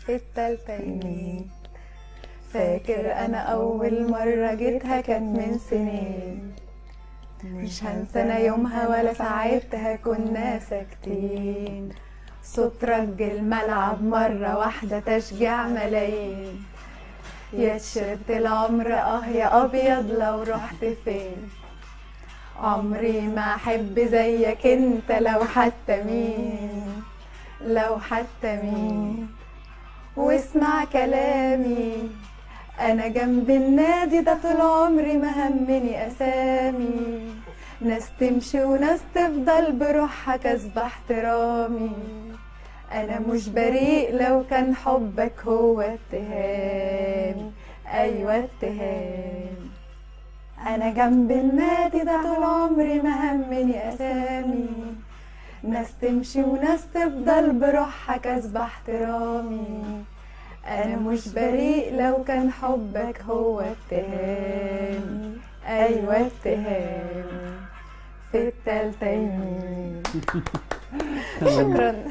في التالته يمين. فاكر انا اول مرة جيتها كان من سنين، مش هنسى انا يومها ولا ساعتها كنا ساكتين. صوت رج الملعب مرة واحدة تشجيع ملايين. يا تيشيرت العمر يا ابيض لو رحت فين. عمري ما احب زيك انت لو حتى مين، لو حتى مين. واسمع كلامي انا جنب النادي ده طول عمري ما همني اسامي. ناس تمشي وناس تفضل بروحها كسب احترامي. انا مش بريء لو كان حبك هو اتهام، ايوه اتهام. انا جنب النادي ده طول عمري ما همني اسامي. ناس تمشي وناس تفضل بروحها كسب احترامي. انا مش بريء لو كان حبك هو اتهام، ايوه اتهام. في التالته يمين. شكرا.